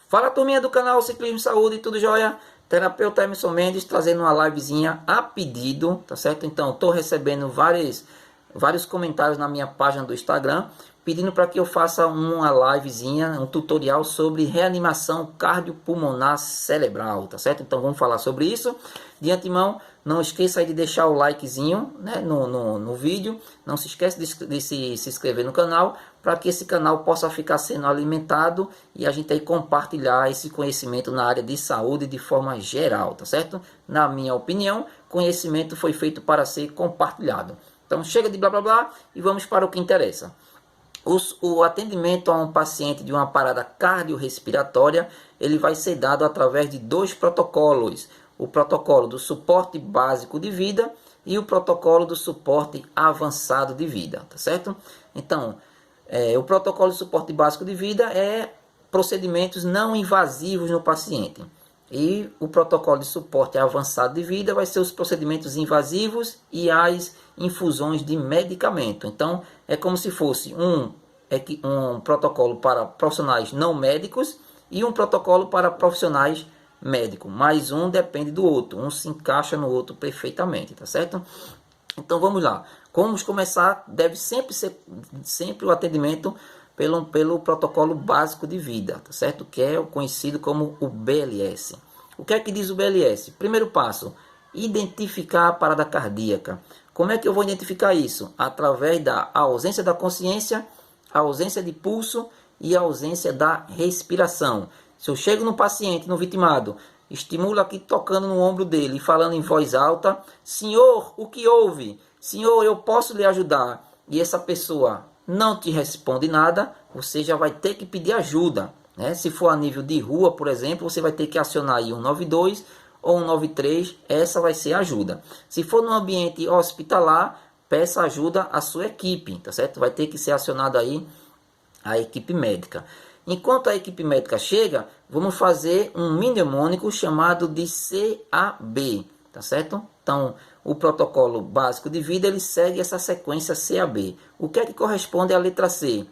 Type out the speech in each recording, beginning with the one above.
Fala, turminha do canal Ciclismo e Saúde, tudo jóia? Terapeuta Emerson Mendes trazendo uma livezinha a pedido, tá certo? Então, estou recebendo vários comentários na minha página do Instagram pedindo para que eu faça uma livezinha, um tutorial sobre reanimação cardiopulmonar cerebral, tá certo? Então vamos falar sobre isso. De antemão, não esqueça aí de deixar o likezinho, né, no vídeo. Não se esqueça de se inscrever no canal para que esse canal possa ficar sendo alimentado e a gente aí compartilhar esse conhecimento na área de saúde de forma geral, tá certo? Na minha opinião, conhecimento foi feito para ser compartilhado. Então chega de blá blá blá e vamos para o que interessa. O atendimento a um paciente de uma parada cardiorrespiratória, ele vai ser dado através de dois protocolos. O protocolo do suporte básico de vida e o protocolo do suporte avançado de vida, tá certo? Então, o protocolo de suporte básico de vida é procedimentos não invasivos no paciente. E o protocolo de suporte avançado de vida vai ser os procedimentos invasivos e as infusões de medicamento. Então, é como se fosse um protocolo para profissionais não médicos e um protocolo para profissionais médicos. Mas um depende do outro, um se encaixa no outro perfeitamente, tá certo? Então, vamos lá. Vamos começar, deve sempre ser o atendimento pelo protocolo básico de vida, tá certo? Que é o conhecido como o BLS. O que é que diz o BLS? Primeiro passo, identificar a parada cardíaca. Como é que eu vou identificar isso? Através da ausência da consciência, a ausência de pulso e a ausência da respiração. Se eu chego no paciente, no vitimado, estimulo aqui tocando no ombro dele e falando em voz alta, senhor, o que houve? Senhor, eu posso lhe ajudar? E essa pessoa não te responde nada, você já vai ter que pedir ajuda, né? Se for a nível de rua, por exemplo, você vai ter que acionar aí 192 ou 193, essa vai ser a ajuda. Se for no ambiente hospitalar, peça ajuda à sua equipe, tá certo? Vai ter que ser acionada aí a equipe médica. Enquanto a equipe médica chega, vamos fazer um mnemônico chamado de CAB, tá certo? Então, o protocolo básico de vida, ele segue essa sequência CAB. O que é que corresponde à letra C?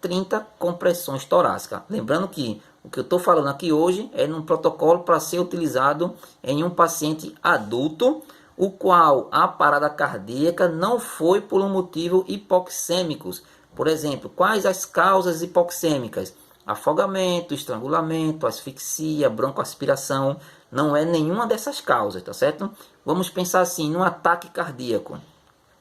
30 compressões torácicas. Lembrando que o que eu estou falando aqui hoje é num protocolo para ser utilizado em um paciente adulto, o qual a parada cardíaca não foi por um motivo hipoxêmicos. Por exemplo, quais as causas hipoxêmicas? Afogamento, estrangulamento, asfixia, broncoaspiração. Não é nenhuma dessas causas, tá certo? Vamos pensar assim, num ataque cardíaco,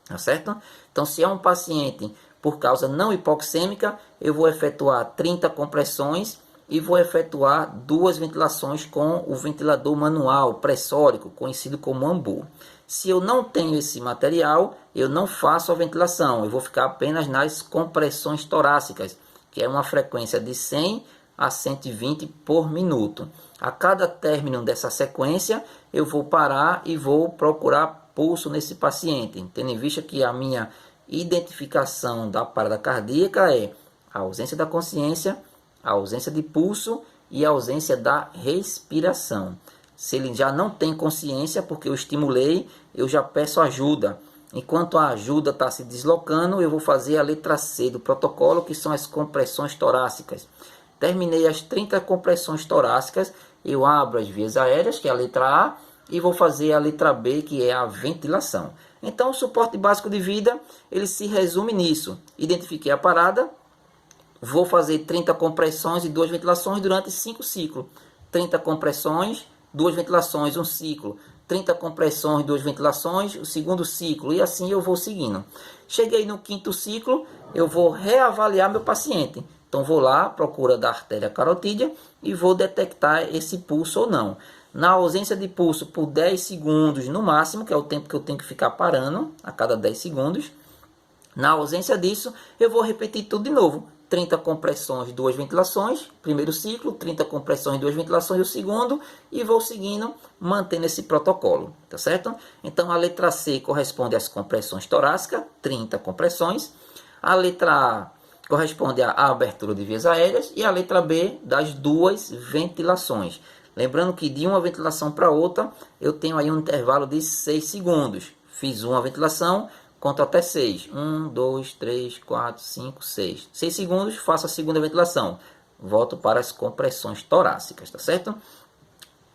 tá certo? Então, se é um paciente por causa não hipoxêmica, eu vou efetuar 30 compressões e vou efetuar 2 ventilações com o ventilador manual pressórico, conhecido como AMBU. Se eu não tenho esse material, eu não faço a ventilação, eu vou ficar apenas nas compressões torácicas, que é uma frequência de 100 a 120 por minuto. A cada término dessa sequência, eu vou parar e vou procurar pulso nesse paciente, tendo em vista que a minha identificação da parada cardíaca é a ausência da consciência, a ausência de pulso e a ausência da respiração. Se ele já não tem consciência, porque eu estimulei, eu já peço ajuda. Enquanto a ajuda está se deslocando, eu vou fazer a letra C do protocolo, que são as compressões torácicas. Terminei as 30 compressões torácicas, eu abro as vias aéreas, que é a letra A, e vou fazer a letra B, que é a ventilação. Então, o suporte básico de vida, ele se resume nisso. Identifiquei a parada, vou fazer 30 compressões e 2 ventilações durante 5 ciclos. 30 compressões, 2 ventilações, um ciclo. 30 compressões, 2 ventilações, o segundo ciclo. E assim eu vou seguindo. Cheguei no 5º ciclo, eu vou reavaliar meu paciente. Então, vou lá, procura da artéria carotídea e vou detectar esse pulso ou não. Na ausência de pulso por 10 segundos no máximo, que é o tempo que eu tenho que ficar parando a cada 10 segundos. Na ausência disso, eu vou repetir tudo de novo. 30 compressões, 2 ventilações, primeiro ciclo, 30 compressões, 2 ventilações, o segundo, e vou seguindo, mantendo esse protocolo, tá certo? Então, a letra C corresponde às compressões torácicas, 30 compressões. A letra A corresponde à abertura de vias aéreas e a letra B das 2 ventilações. Lembrando que de uma ventilação para outra, eu tenho aí um intervalo de 6 segundos. Fiz uma ventilação, conto até 6. 1, 2, 3, 4, 5, 6. 6 segundos, faço a segunda ventilação. volto para as compressões torácicas, tá certo?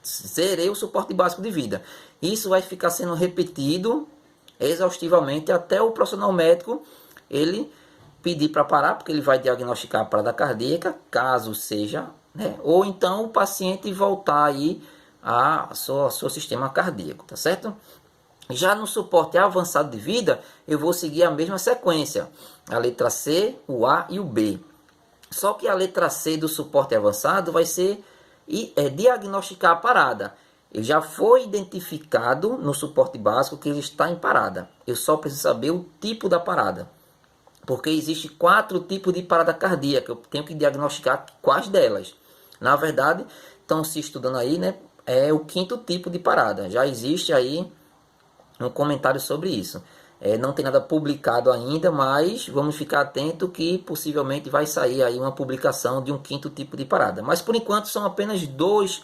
Zerei o suporte básico de vida. Isso vai ficar sendo repetido exaustivamente até o profissional médico ele pedir para parar, porque ele vai diagnosticar a parada cardíaca, caso seja, né? Ou então o paciente voltar aí a seu sistema cardíaco, tá certo? Já no suporte avançado de vida, eu vou seguir a mesma sequência, a letra C, o A e o B. Só que a letra C do suporte avançado vai ser diagnosticar a parada. Ele já foi identificado no suporte básico que ele está em parada. Eu só preciso saber o tipo da parada. Porque existe 4 tipos de parada cardíaca. Eu tenho que diagnosticar quais delas. Na verdade, estão se estudando aí, né? É o 5º tipo de parada. Já existe aí um comentário sobre isso. Não tem nada publicado ainda, mas vamos ficar atento que possivelmente vai sair aí uma publicação de um 5º tipo de parada. Mas por enquanto são apenas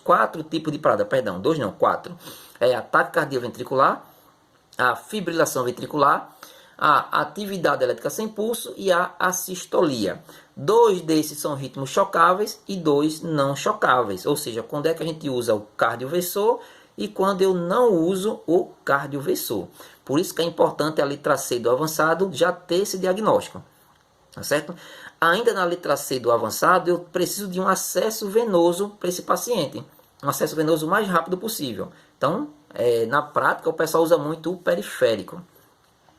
4 tipos de parada, perdão, 2 não, 4. É a taquicardia ventricular, a fibrilação ventricular, a atividade elétrica sem pulso e a assistolia. 2 desses são ritmos chocáveis e 2 não chocáveis, ou seja, quando é que a gente usa o cardioversor e quando eu não uso o cardioversor. Por isso que é importante a letra C do avançado já ter esse diagnóstico, tá certo? Ainda na letra C do avançado, eu preciso de um acesso venoso para esse paciente, um acesso venoso o mais rápido possível. Então, na prática, o pessoal usa muito o periférico,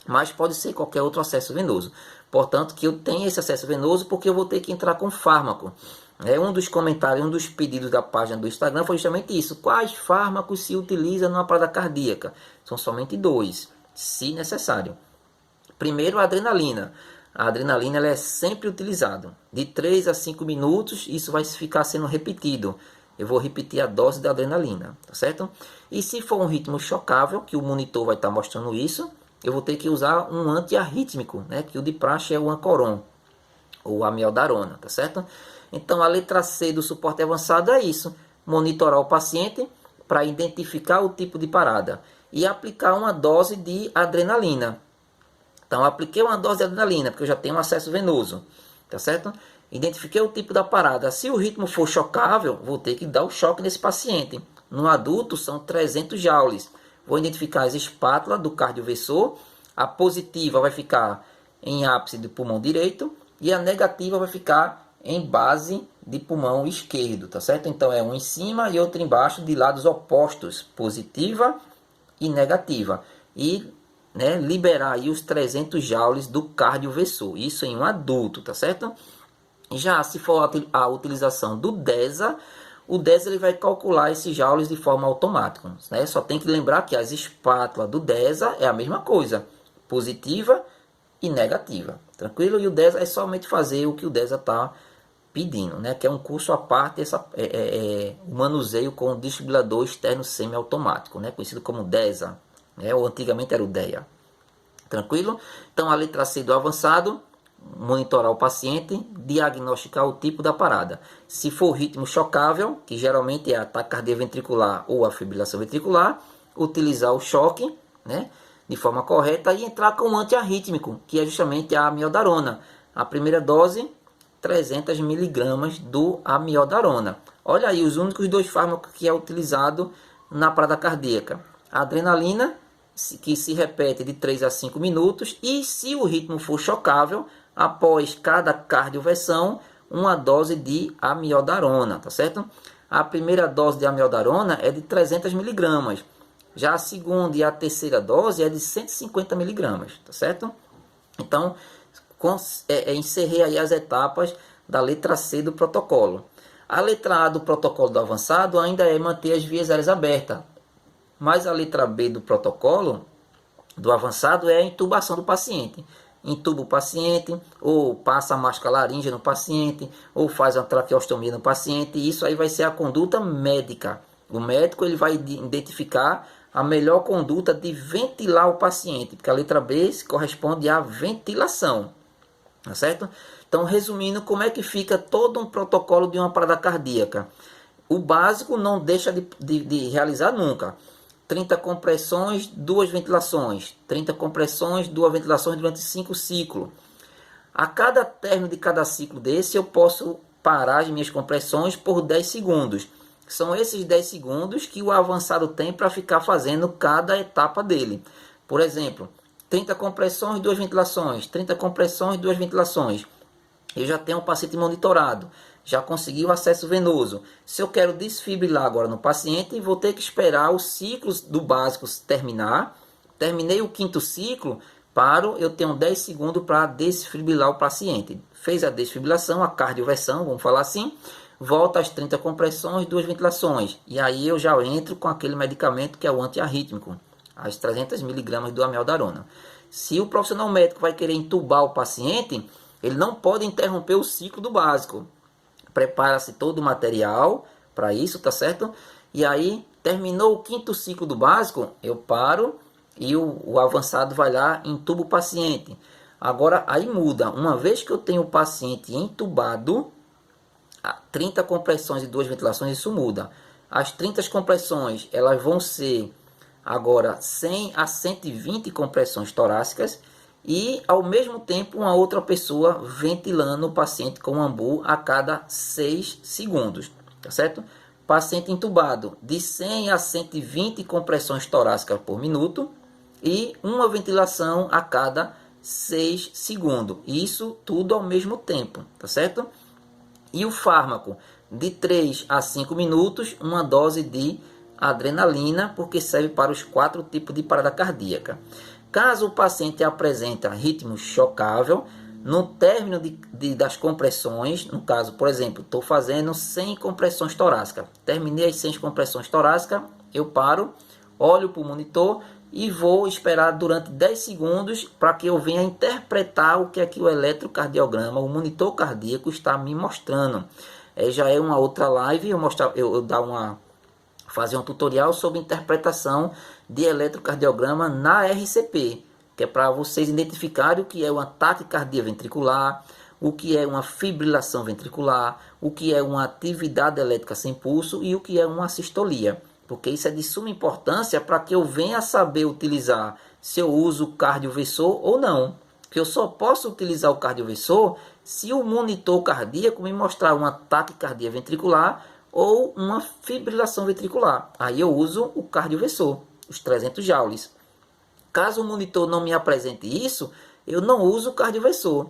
mas pode ser qualquer outro acesso venoso. Portanto, que eu tenha esse acesso venoso porque eu vou ter que entrar com fármaco. Um dos comentários, um dos pedidos da página do Instagram foi justamente isso. Quais fármacos se utiliza numa parada cardíaca? São somente 2, se necessário. Primeiro, a adrenalina. A adrenalina ela é sempre utilizada. De 3 a 5 minutos, isso vai ficar sendo repetido. Eu vou repetir a dose da adrenalina, tá certo? E se for um ritmo chocável, que o monitor vai estar mostrando isso, eu vou ter que usar um antiarrítmico, né? Que o de praxe é o Ancoron, ou amiodarona, tá certo? Então, a letra C do suporte avançado é isso. Monitorar o paciente para identificar o tipo de parada e aplicar uma dose de adrenalina. Então, apliquei uma dose de adrenalina, porque eu já tenho um acesso venoso, tá certo? Identifiquei o tipo da parada. Se o ritmo for chocável, vou ter que dar o choque nesse paciente. No adulto, são 300 joules. Vou identificar as espátulas do cardioversor. A positiva vai ficar em ápice do pulmão direito e a negativa vai ficar em base de pulmão esquerdo, tá certo? Então é um em cima e outro embaixo de lados opostos, positiva e negativa. E liberar aí os 300 joules do cardioversor, isso em um adulto, tá certo? Já se for a utilização do DESA, o DESA ele vai calcular esses joules de forma automática, né? Só tem que lembrar que as espátulas do DESA é a mesma coisa, positiva e negativa, tranquilo? E o DESA é somente fazer o que o DESA está pedindo, né? Que é um curso à parte, o manuseio com o desfibrilador externo semiautomático, né? Conhecido como DESA, né? Ou antigamente era o DEA, tranquilo? Então a letra C do avançado, monitorar o paciente, diagnosticar o tipo da parada. Se for ritmo chocável, que geralmente é a taquicardia ventricular ou a fibrilação ventricular, utilizar o choque, né, de forma correta e entrar com um antiarrítmico, que é justamente a amiodarona. A primeira dose, 300 miligramas do amiodarona. Olha aí os únicos 2 fármacos que é utilizado na parada cardíaca. A adrenalina, que se repete de 3 a 5 minutos, e se o ritmo for chocável, após cada cardioversão, uma dose de amiodarona, tá certo? A primeira dose de amiodarona é de 300 miligramas. Já a segunda e a terceira dose é de 150 miligramas, tá certo? Então, encerrei aí as etapas da letra C do protocolo. A letra A do protocolo do avançado ainda é manter as vias aéreas abertas. Mas a letra B do protocolo do avançado é a intubação do paciente. Intuba o paciente, ou passa a máscara laríngea no paciente, ou faz uma traqueostomia no paciente. Isso aí vai ser a conduta médica. O médico ele vai identificar a melhor conduta de ventilar o paciente, porque a letra B corresponde à ventilação, tá certo? Então, resumindo, como é que fica todo um protocolo de uma parada cardíaca? O básico não deixa de realizar nunca. 30 compressões, 2 ventilações. 30 compressões, 2 ventilações durante 5 ciclos. A cada término de cada ciclo desse, eu posso parar as minhas compressões por 10 segundos. São esses 10 segundos que o avançado tem para ficar fazendo cada etapa dele. Por exemplo, 30 compressões, 2 ventilações, 30 compressões, 2 ventilações. Eu já tenho o paciente monitorado, já consegui o acesso venoso. Se eu quero desfibrilar agora no paciente, vou ter que esperar os ciclos do básico terminar. Terminei o 5º ciclo, paro, eu tenho 10 segundos para desfibrilar o paciente. Fez a desfibrilação, a cardioversão, vamos falar assim, volta às 30 compressões, 2 ventilações. E aí eu já entro com aquele medicamento que é o antiarrítmico, as 300 mg do amiodarona. Se o profissional médico vai querer entubar o paciente, ele não pode interromper o ciclo do básico. Prepara-se todo o material para isso, tá certo? E aí, terminou o 5º ciclo do básico, eu paro e o avançado vai lá e entuba o paciente. Agora, aí muda. Uma vez que eu tenho o paciente entubado, 30 compressões e 2 ventilações, isso muda. As 30 compressões, elas vão ser agora 100 a 120 compressões torácicas e, ao mesmo tempo, uma outra pessoa ventilando o paciente com ambu a cada 6 segundos, tá certo? Paciente entubado, de 100 a 120 compressões torácicas por minuto e uma ventilação a cada 6 segundos. Isso tudo ao mesmo tempo, tá certo? E o fármaco, de 3 a 5 minutos, uma dose de adrenalina, porque serve para os 4 tipos de parada cardíaca. Caso o paciente apresente ritmo chocável, no término das compressões, no caso, por exemplo, estou fazendo 100 compressões torácicas, terminei as 100 compressões torácicas, eu paro, olho para o monitor e vou esperar durante 10 segundos para que eu venha interpretar o que é que o eletrocardiograma, o monitor cardíaco está me mostrando. Já é uma outra live, fazer um tutorial sobre interpretação de eletrocardiograma na RCP, que é para vocês identificarem o que é uma taquicardia ventricular, o que é uma fibrilação ventricular, o que é uma atividade elétrica sem pulso e o que é uma sistolia. Porque isso é de suma importância para que eu venha saber utilizar se eu uso o cardioversor ou não. Porque eu só posso utilizar o cardioversor se o monitor cardíaco me mostrar uma taquicardia ventricular ou uma fibrilação ventricular. Aí eu uso o cardioversor, os 300 joules. Caso o monitor não me apresente isso, eu não uso o cardioversor.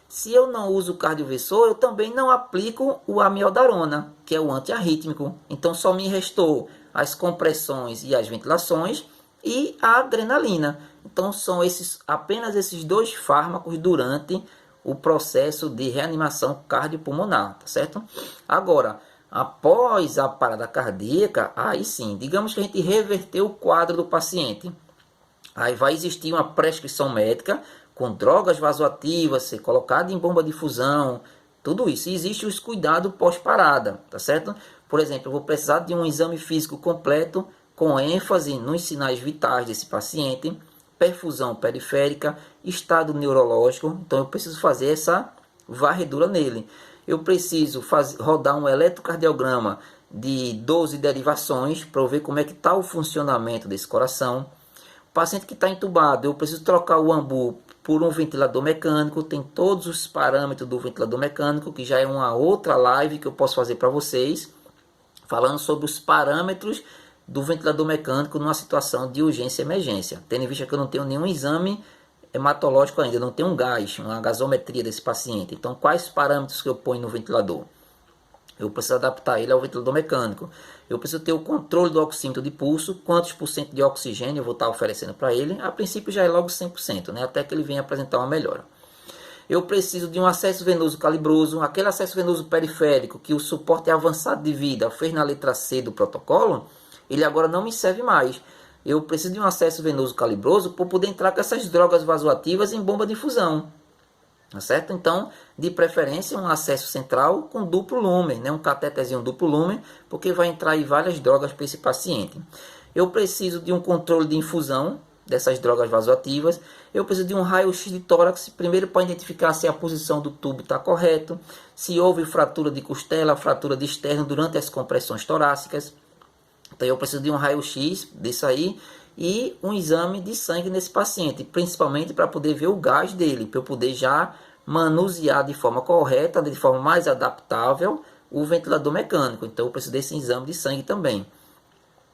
Se eu não uso o cardioversor, eu também não aplico o amiodarona, que é o antiarrítmico. Então só me restou as compressões e as ventilações e a adrenalina. Então são apenas esses 2 fármacos durante o processo de reanimação cardiopulmonar, tá certo? Agora, após a parada cardíaca, aí sim, digamos que a gente reverteu o quadro do paciente. Aí vai existir uma prescrição médica com drogas vasoativas, ser colocado em bomba de infusão, tudo isso. E existe os cuidados pós-parada, tá certo? Por exemplo, eu vou precisar de um exame físico completo com ênfase nos sinais vitais desse paciente, perfusão periférica, estado neurológico. Então eu preciso fazer essa varredura nele. Eu preciso rodar um eletrocardiograma de 12 derivações para eu ver como é que está o funcionamento desse coração. O paciente que está entubado, eu preciso trocar o ambu por um ventilador mecânico. Tem todos os parâmetros do ventilador mecânico, que já é uma outra live que eu posso fazer para vocês, falando sobre os parâmetros do ventilador mecânico numa situação de urgência e emergência. Tendo em vista que eu não tenho nenhum exame hematológico ainda, não tenho um gás, uma gasometria desse paciente. Então, quais parâmetros que eu ponho no ventilador? Eu preciso adaptar ele ao ventilador mecânico. Eu preciso ter o controle do oxímetro de pulso, quantos por cento de oxigênio eu vou estar oferecendo para ele. A princípio já é logo 100%, né? Até que ele venha apresentar uma melhora. Eu preciso de um acesso venoso calibroso, aquele acesso venoso periférico que o suporte avançado de vida fez na letra C do protocolo, ele agora não me serve mais. Eu preciso de um acesso venoso calibroso para poder entrar com essas drogas vasoativas em bomba de infusão. Tá certo? Então, de preferência, um acesso central com duplo lumen, né? Um catetezinho duplo lumen, porque vai entrar aí várias drogas para esse paciente. Eu preciso de um controle de infusão dessas drogas vasoativas. Eu preciso de um raio-x de tórax, primeiro para identificar se a posição do tubo está correta, se houve fratura de costela, fratura de externo durante as compressões torácicas. Então eu preciso de um raio-x disso aí e um exame de sangue nesse paciente, principalmente para poder ver o gás dele, para eu poder já manusear de forma correta, de forma mais adaptável, o ventilador mecânico. Então eu preciso desse exame de sangue também.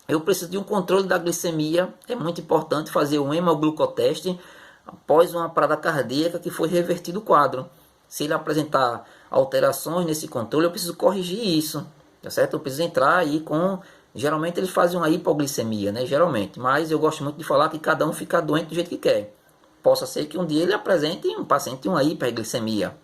Eu preciso de um controle da glicemia. É muito importante fazer um hemoglucoteste após uma parada cardíaca que foi revertido o quadro. Se ele apresentar alterações nesse controle, eu preciso corrigir isso, tá certo? Eu preciso entrar aí com... Geralmente eles fazem uma hipoglicemia, né? Geralmente. Mas eu gosto muito de falar que cada um fica doente do jeito que quer. Possa ser que um dia ele apresente um paciente uma hiperglicemia.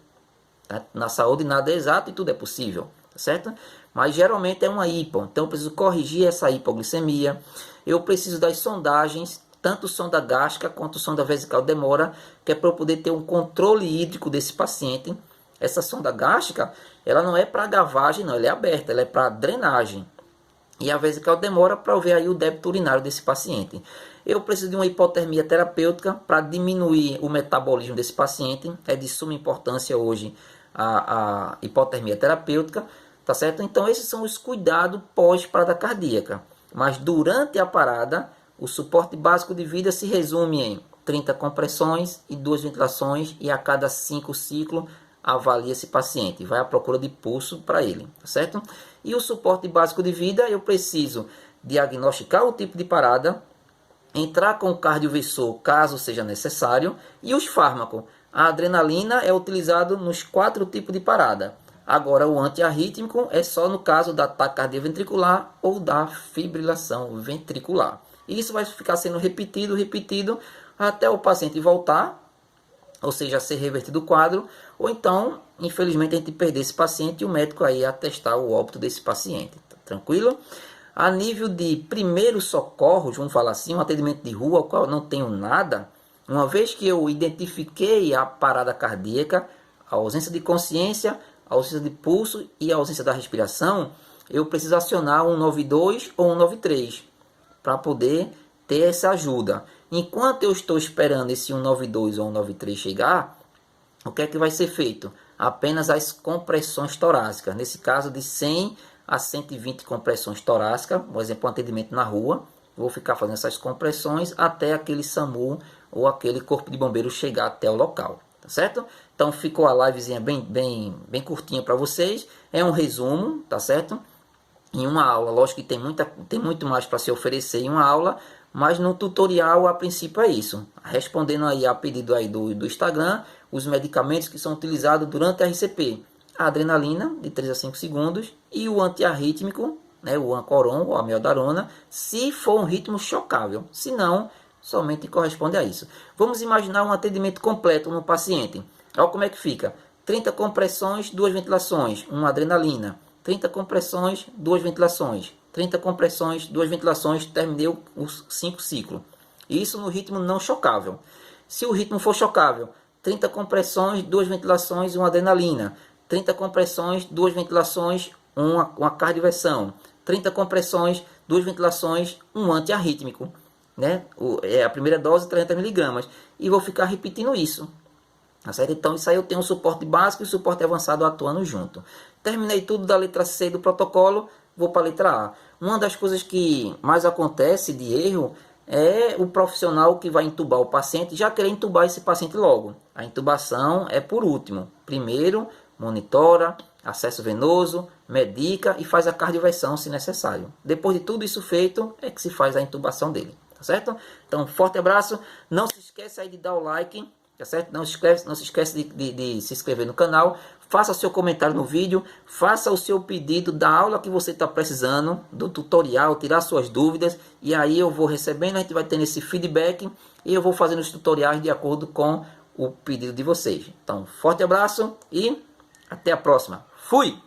Tá? Na saúde nada é exato e tudo é possível, tá certo? Mas geralmente é uma hipo. Então eu preciso corrigir essa hipoglicemia. Eu preciso das sondagens, tanto sonda gástrica quanto sonda vesical demora, que é para eu poder ter um controle hídrico desse paciente. Essa sonda gástrica, ela não é para gavagem, não, ela é aberta, ela é para drenagem. E a vesical demora para eu ver aí o débito urinário desse paciente. Eu preciso de uma hipotermia terapêutica para diminuir o metabolismo desse paciente. É de suma importância hoje a hipotermia terapêutica, tá certo? Então esses são os cuidados pós-parada cardíaca. Mas durante a parada, o suporte básico de vida se resume em 30 compressões e 2 ventilações, e a cada 5 ciclos avalia esse paciente, vai à procura de pulso para ele, tá certo? E o suporte básico de vida, eu preciso diagnosticar o tipo de parada, entrar com o cardioversor caso seja necessário, e os fármacos. A adrenalina é utilizado nos 4 tipos de parada. Agora o antiarrítmico é só no caso da taquicardia ventricular ou da fibrilação ventricular. E isso vai ficar sendo repetido até o paciente voltar, ou seja, ser revertido o quadro, ou então, infelizmente, a gente perder esse paciente e o médico aí atestar o óbito desse paciente. Tá tranquilo? A nível de primeiros socorros, vamos falar assim, um atendimento de rua, ao qual eu não tenho nada, uma vez que eu identifiquei a parada cardíaca, a ausência de consciência, a ausência de pulso e a ausência da respiração, eu preciso acionar um 192 ou um 193 para poder ter essa ajuda. Enquanto eu estou esperando esse 192 ou 193 chegar, o que é que vai ser feito? Apenas as compressões torácicas. Nesse caso, de 100 a 120 compressões torácicas, por exemplo, um atendimento na rua. Vou ficar fazendo essas compressões até aquele SAMU ou aquele corpo de bombeiro chegar até o local. Tá certo? Então ficou a livezinha bem curtinha para vocês. É um resumo, tá certo? Em uma aula, lógico que tem muito mais para se oferecer em uma aula, mas no tutorial a princípio é isso. Respondendo aí a pedido aí do Instagram, os medicamentos que são utilizados durante a RCP. A adrenalina, de 3 a 5 segundos, e o antiarrítmico, né, o Ancoron ou a amiodarona, se for um ritmo chocável. Se não, somente corresponde a isso. Vamos imaginar um atendimento completo no paciente. Olha como é que fica. 30 compressões, 2 ventilações, uma adrenalina. 30 compressões, 2 ventilações. 30 compressões, 2 ventilações, terminei os 5 ciclos. Isso no ritmo não chocável. Se o ritmo for chocável, 30 compressões, 2 ventilações e uma adrenalina. 30 compressões, 2 ventilações, uma cardioversão. 30 compressões, 2 ventilações, um antiarrítmico. Né? A primeira dose, 30 mg. E vou ficar repetindo isso. Tá certo? Então isso aí eu tenho um suporte básico e suporte avançado atuando junto. Terminei tudo da letra C do protocolo, vou para a letra A. Uma das coisas que mais acontece de erro é o profissional que vai intubar o paciente já querer intubar esse paciente logo. A intubação é por último. Primeiro, monitora, acesso venoso, medica e faz a cardioversão se necessário. Depois de tudo isso feito, é que se faz a intubação dele. Tá certo? Então, forte abraço. Não se esqueça aí de dar o like. Tá certo? Não se esquece de se inscrever no canal, faça seu comentário no vídeo, faça o seu pedido da aula que você está precisando, do tutorial, tirar suas dúvidas, e aí eu vou recebendo, a gente vai tendo esse feedback, e eu vou fazendo os tutoriais de acordo com o pedido de vocês. Então, forte abraço e até a próxima. Fui!